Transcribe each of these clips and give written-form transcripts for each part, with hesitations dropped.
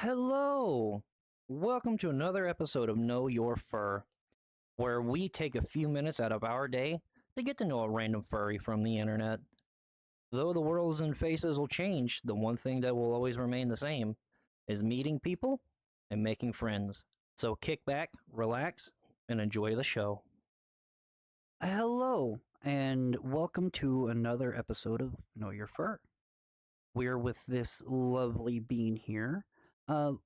Hello! Welcome to another episode of Know Your Fur, where we take a few minutes out of our day to get to know a random furry from the internet. Though the worlds and faces will change, the one thing that will always remain the same is meeting people and making friends. So kick back, relax, and enjoy the show. Hello, and welcome to another episode of Know Your Fur. We're with this lovely being here.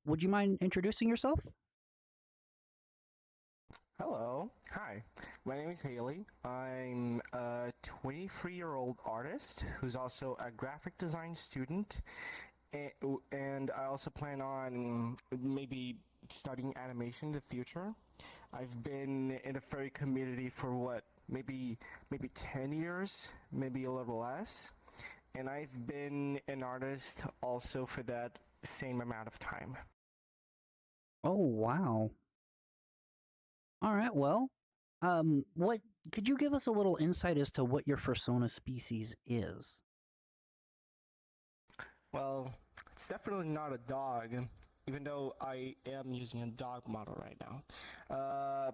Would you mind introducing yourself? Hello. Hi. My name is Haley. I'm a 23-year-old artist who's also a graphic design student, and I also plan on maybe studying animation in the future. I've been in the furry community for maybe 10 years, maybe a little less, and I've been an artist also for that same amount of time. Oh, wow. All right, well, what could you give us a little insight as to what your fursona species is? Well, it's definitely not a dog, even though I am using a dog model right now.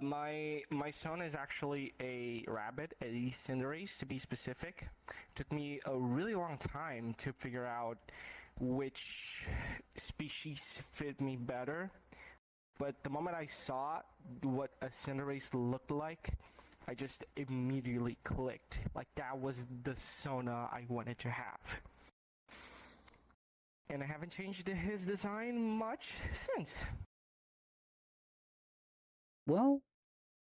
My son is actually a rabbit, a cinderace to be specific. It took me a really long time to figure out which species fit me better. But the moment I saw what a cinderace looked like, I just immediately clicked. Like that was the Sona I wanted to have. And I haven't changed his design much since. Well,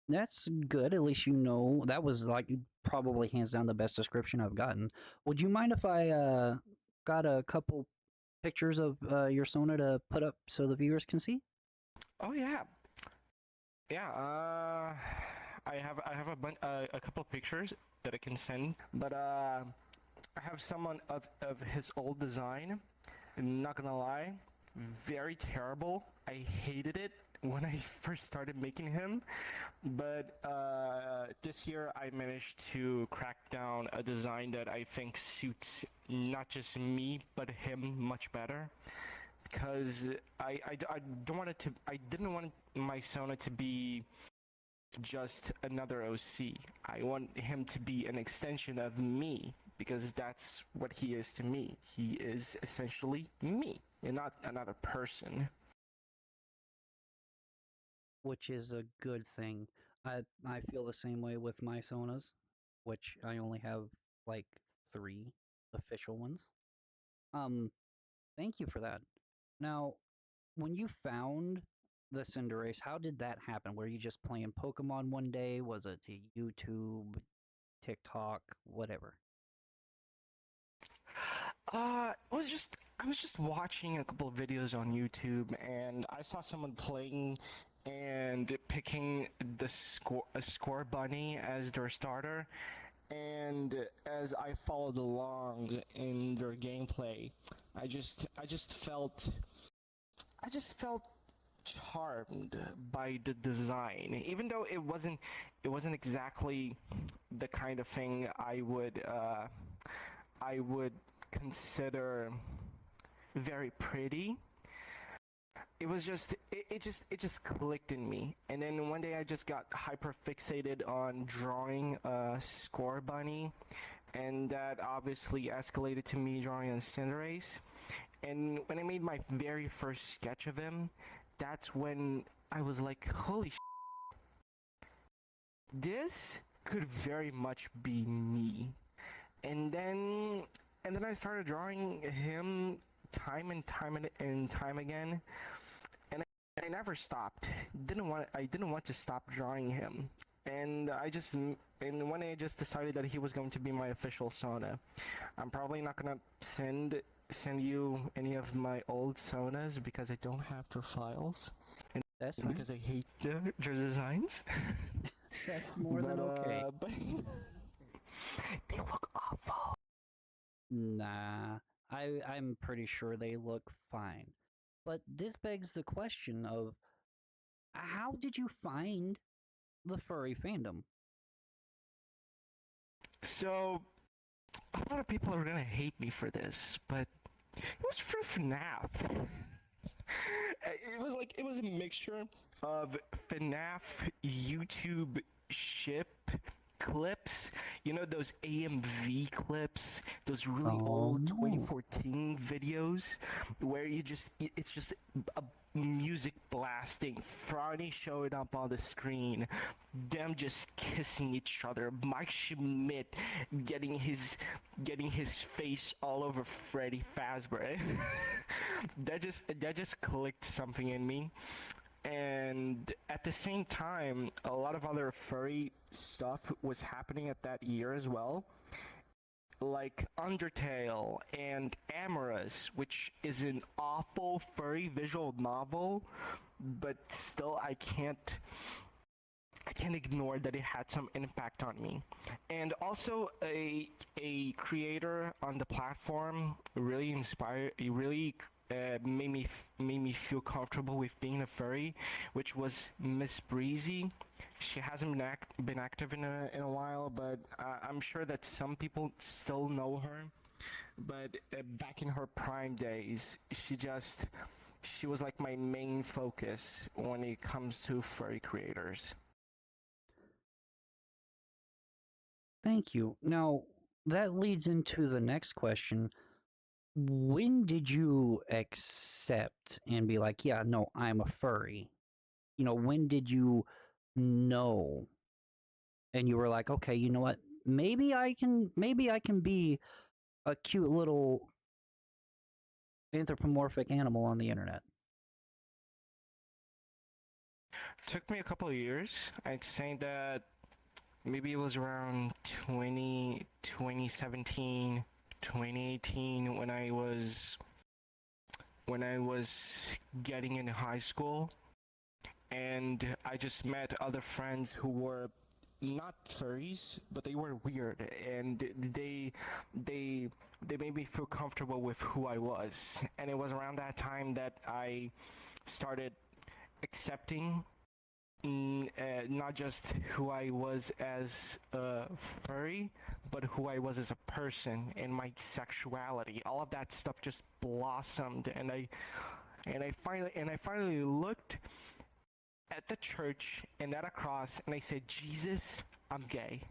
that's good. At least you know that was like probably hands down the best description I've gotten. Would you mind if I got a couple pictures of your Sona to put up so the viewers can see? Oh yeah, yeah. I have a couple pictures that I can send, but I have someone of his old design. Not gonna lie, very terrible. I hated it when I first started making him, but this year I managed to crack down a design that I think suits not just me but him much better. Because I don't want it to. I didn't want my Sona to be just another OC. I want him to be an extension of me because that's what he is to me. He is essentially me and not another person. Which is a good thing. I feel the same way with my Sonas, which I only have like 3 official ones. Um, Thank you for that. Now, when you found the Cinderace, how did that happen? Were you just playing Pokemon one day? Was it a YouTube, TikTok, whatever? I was just watching a couple of videos on YouTube and I saw someone playing and picking a score bunny as their starter. And as I followed along in their gameplay, I just felt charmed by the design, even though it wasn't exactly the kind of thing I would consider very pretty. It was just it just clicked in me, and then one day I just got hyper fixated on drawing a score bunny, and that obviously escalated to me drawing a Cinderace. And when I made my very first sketch of him, that's when I was like, holy this could very much be me. And then I started drawing him time and time again, and I never stopped. I didn't want to stop drawing him. And one day I just decided that he was going to be my official Sona. I'm probably not gonna send you any of my old Sonas because I don't have their files. And That's fine. because I hate their designs. That's more than okay. But they look awful. Nah, I'm pretty sure they look fine. But this begs the question of how did you find the furry fandom? So, a lot of people are gonna hate me for this, but it was through FNAF. a mixture of FNAF YouTube ship clips, you know, those AMV clips, those really Oh old no. 2014 videos where it's just a music blasting, Franny showing up on the screen, them just kissing each other, Mike Schmidt getting his face all over Freddy Fazbear. that just clicked something in me. And at the same time, a lot of other furry stuff was happening at that year as well, like Undertale and Amorous, which is an awful furry visual novel, but still I can't ignore that it had some impact on me. And also a creator on the platform really made me feel comfortable with being a furry, which was Miss Breezy. She hasn't been active in a while, but I'm sure that some people still know her. But back in her prime days, she was like my main focus when it comes to furry creators. Thank you. Now, that leads into the next question. When did you accept and be like, yeah, no, I'm a furry? You know, when did you know and you were like, okay, you know what? Maybe I can be a cute little anthropomorphic animal on the internet. Took me a couple of years. I'd say that maybe it was around 2017, 2018 when I was getting into high school, and I just met other friends who were not furries, but they were weird, and they they made me feel comfortable with who I was. And it was around that time that I started accepting not just who I was as a furry, but who I was as a person and my sexuality. All of that stuff just blossomed, and I finally looked at the church and at a cross, and I said, Jesus, I'm gay.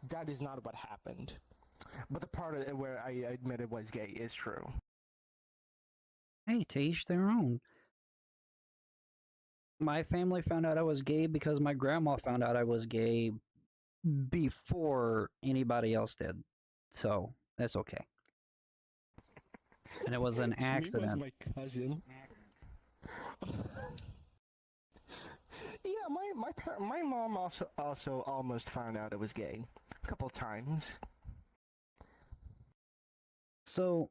That is not what happened, but the part of it where I admitted was gay is true. Hey, to each their own. My family found out I was gay because my grandma found out I was gay before anybody else did. So that's okay. And it was an To me, it was accident. my cousin. Yeah, my mom also almost found out I was gay a couple times. So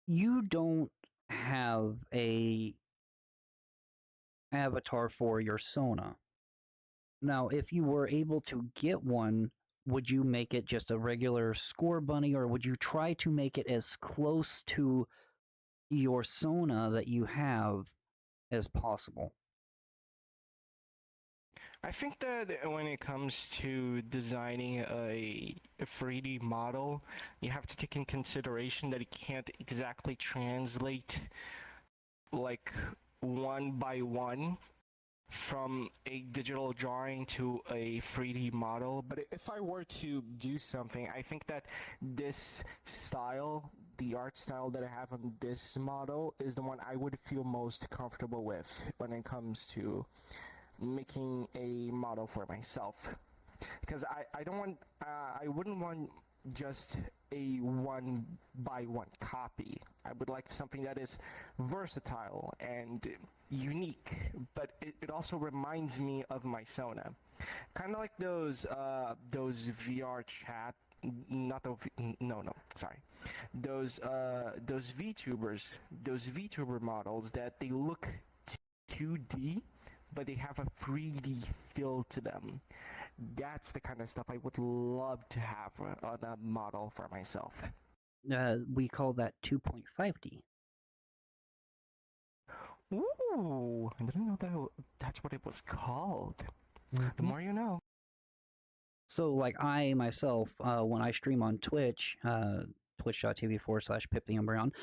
you don't have a avatar for your Sona. Now, if you were able to get one, would you make it just a regular score bunny, or would you try to make it as close to your Sona that you have as possible? I think that when it comes to designing a 3D model, you have to take in consideration that it can't exactly translate like one by one from a digital drawing to a 3D model. But if I were to do something, I think that this style, the art style that I have on this model, is the one I would feel most comfortable with when it comes to making a model for myself. Because I don't want, I wouldn't want just a one by one copy. I would like something that is versatile and unique, but it also reminds me of my Sona. Kind of like those VR chat, not the no, sorry, those VTubers, those VTuber models that they look 2D, but they have a 3D feel to them. That's the kind of stuff I would love to have on a model for myself. We call that 2.5D. Ooh, I didn't know that's what it was called. The more you know. So, like, I myself, when I stream on Twitch, twitch.tv/Pip the Umbreon,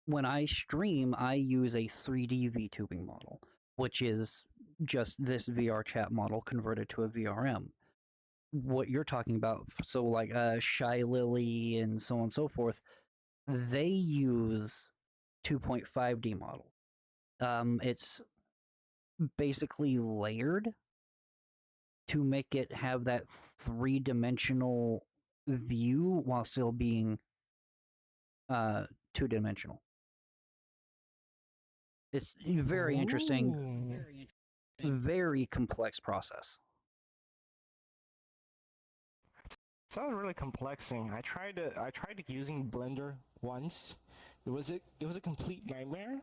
when I stream, I use a 3D VTubing model, which is just this VR chat model converted to a VRM. What you're talking about, so like Shy Lily and so on and so forth, they use 2.5D model. It's basically layered to make it have that 3-dimensional view while still being 2-dimensional. It's very interesting, very complex process. Sounds really complexing. I tried using Blender once. It was a complete nightmare.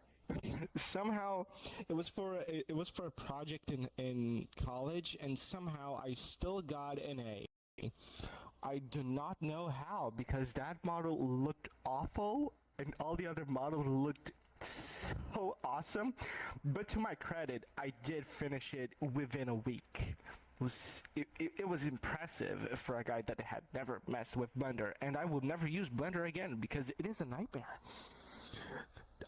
Somehow it was for a project in college, and somehow I still got an A. I do not know how, because that model looked awful and all the other models looked so awesome. But to my credit, I did finish it within a week. It was impressive for a guy that had never messed with Blender, and I will never use Blender again because it is a nightmare.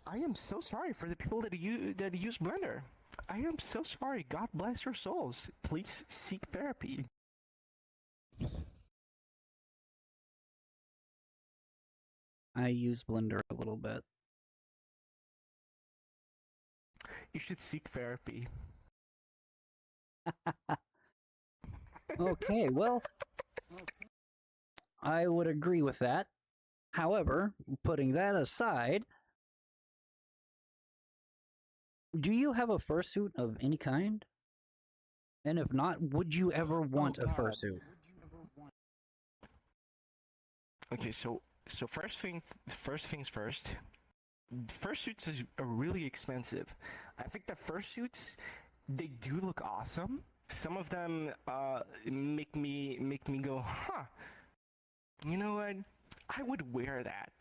I am so sorry for the people that use Blender. I am so sorry. God bless your souls. Please seek therapy. I use Blender a little bit. You should seek therapy. Okay, well, I would agree with that. However, putting that aside, do you have a fursuit of any kind? And if not, would you ever want a fursuit? Okay, so first things first. Fursuits are really expensive. I think the fursuits, they do look awesome. Some of them make me go, huh? You know what? I would wear that.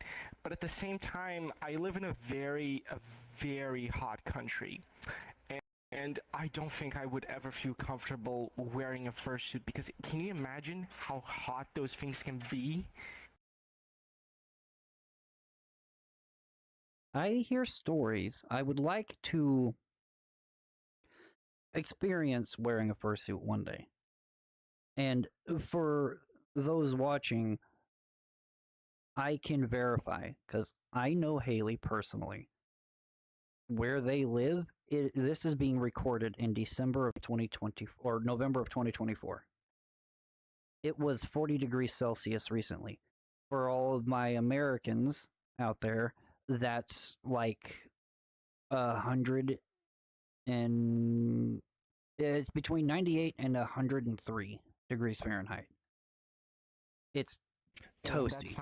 But at the same time, I live in a very hot country. And I don't think I would ever feel comfortable wearing a fursuit, because can you imagine how hot those things can be? I hear stories. I would like to experience wearing a fursuit one day. And for those watching, I can verify, because I know Halley personally. Where they live, this is being recorded in December of 2020 or November of 2024. It was 40 degrees Celsius recently. For all of my Americans out there, that's like 100 and it's between 98 and 103 degrees Fahrenheit. It's toasty.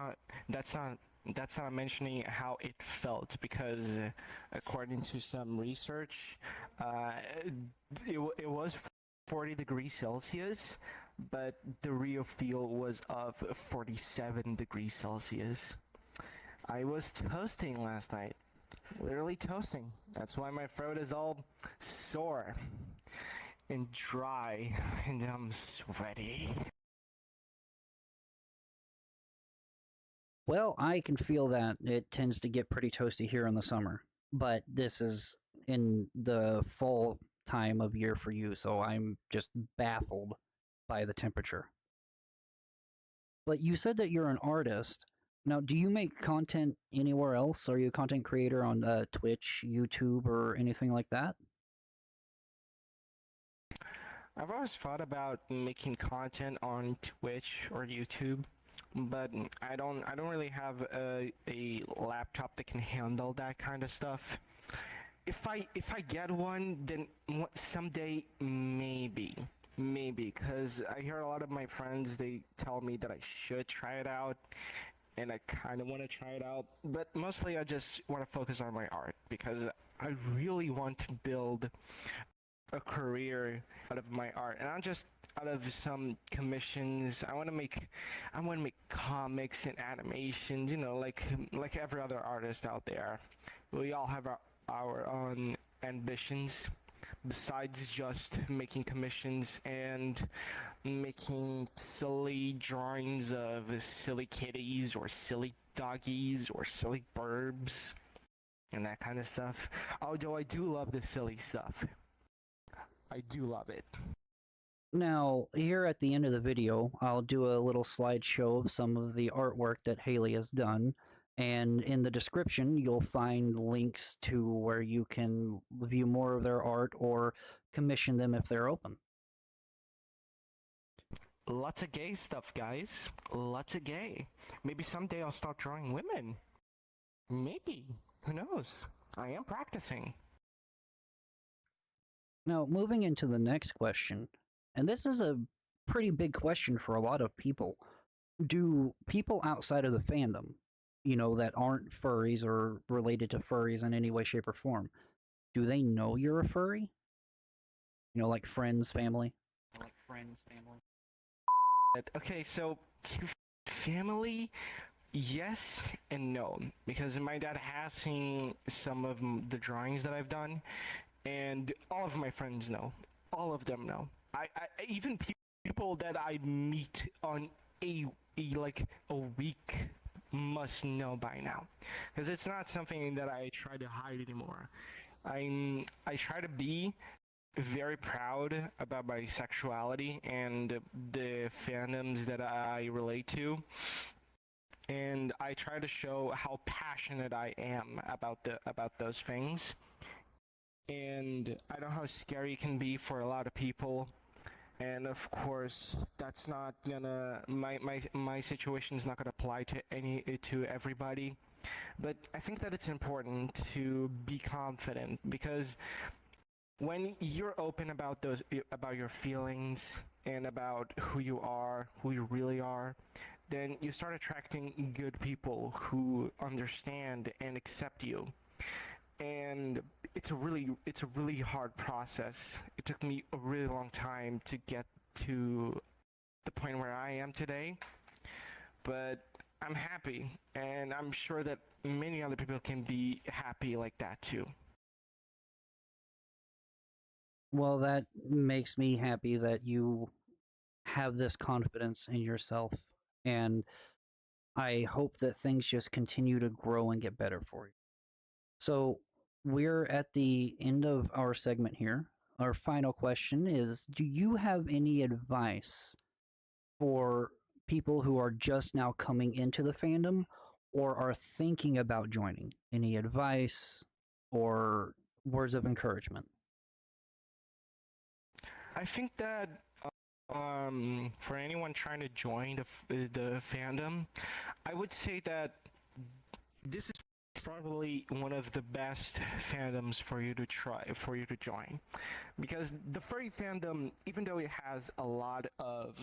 That's not mentioning how it felt, because according to some research, it was 40 degrees Celsius, but the real feel was of 47 degrees Celsius. I was toasting last night. Literally toasting. That's why my throat is all sore and dry, and I'm sweaty. Well, I can feel that it tends to get pretty toasty here in the summer, but this is in the fall time of year for you, so I'm just baffled by the temperature. But you said that you're an artist. Now, do you make content anywhere else? Are you a content creator on Twitch, YouTube, or anything like that? I've always thought about making content on Twitch or YouTube, but I don't really have a laptop that can handle that kind of stuff. If I get one, then someday maybe, because I hear a lot of my friends, they tell me that I should try it out, and I kind of want to try it out, but mostly I just want to focus on my art, because I really want to build a career out of my art, and not just out of some commissions. I want to make comics and animations, like every other artist out there. We all have our own ambitions besides just making commissions and making silly drawings of silly kitties or silly doggies or silly birds. and that kind of stuff. Although I do love the silly stuff. I do love it. Now, here at the end of the video, I'll do a little slideshow of some of the artwork that Haley has done, and in the description, you'll find links to where you can view more of their art or commission them if they're open. Lots of gay stuff, guys. Lots of gay. Maybe someday I'll start drawing women. Maybe. Who knows? I am practicing. Now, moving into the next question, and this is a pretty big question for a lot of people. Do people outside of the fandom, that aren't furries or related to furries in any way, shape, or form, do they know you're a furry? Like friends, family? Okay, so family, yes and no, because my dad has seen some of the drawings that I've done, and all of my friends know. All of them know. Even people that I meet on a week must know by now, because it's not something that I try to hide anymore. I try to be very proud about my sexuality and the fandoms that I relate to, and I try to show how passionate I am about those things. And I know how scary it can be for a lot of people. And of course, that's not gonna my situation is not gonna apply to everybody. But I think that it's important to be confident, because when you're open about your feelings and about who you really are, then you start attracting good people who understand and accept you. And it's a really hard process. It took me a really long time to get to the point where I am today, but I'm happy, and I'm sure that many other people can be happy like that too. Well, that makes me happy that you have this confidence in yourself, and I hope that things just continue to grow and get better for you. So, we're at the end of our segment here. Our final question is, do you have any advice for people who are just now coming into the fandom or are thinking about joining? Any advice or words of encouragement? I think that for anyone trying to join the fandom, I would say that this is probably one of the best fandoms for you to join, because the furry fandom, even though it has a lot of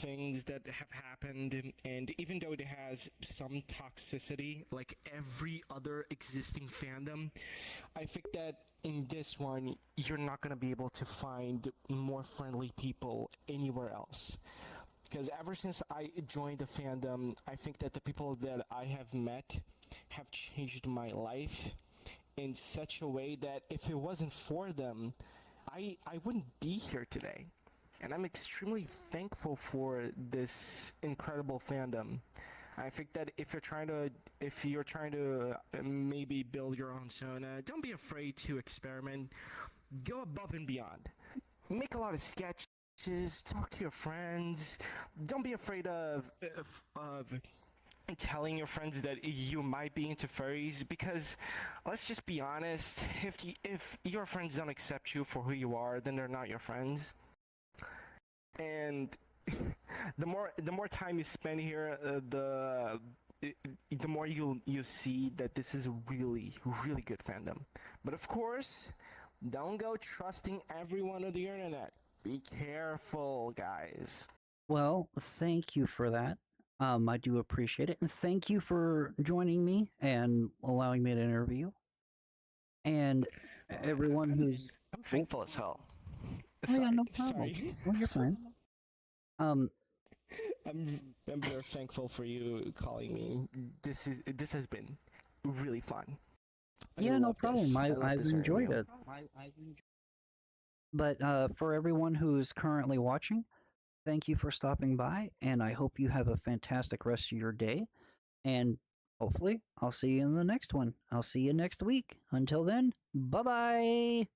things that have happened, and even though it has some toxicity like every other existing fandom, I think that in this one you're not going to be able to find more friendly people anywhere else. Because ever since I joined the fandom, I think that the people that I have met have changed my life in such a way that if it wasn't for them, I wouldn't be here today. And I'm extremely thankful for this incredible fandom. I think that if you're trying to maybe build your own Sona, don't be afraid to experiment. Go above and beyond. Make a lot of sketches. Talk to your friends. Don't be afraid of telling your friends that you might be into furries, because let's just be honest, if your friends don't accept you for who you are, then they're not your friends. And the more time you spend here, the more you see that this is a really really good fandom. But of course, don't go trusting everyone on the internet. Be careful, guys. Well, thank you for that. I do appreciate it. And thank you for joining me and allowing me to interview. And everyone who's. I'm thankful as hell. Oh, yeah, Sorry, no problem. sorry. Oh, you're fine. Um, I'm very thankful for you calling me. This has been really fun. yeah, no problem. Love I've this enjoyed interview. it. But for everyone who's currently watching, thank you for stopping by, and I hope you have a fantastic rest of your day. And hopefully, I'll see you in the next one. I'll see you next week. Until then, bye bye.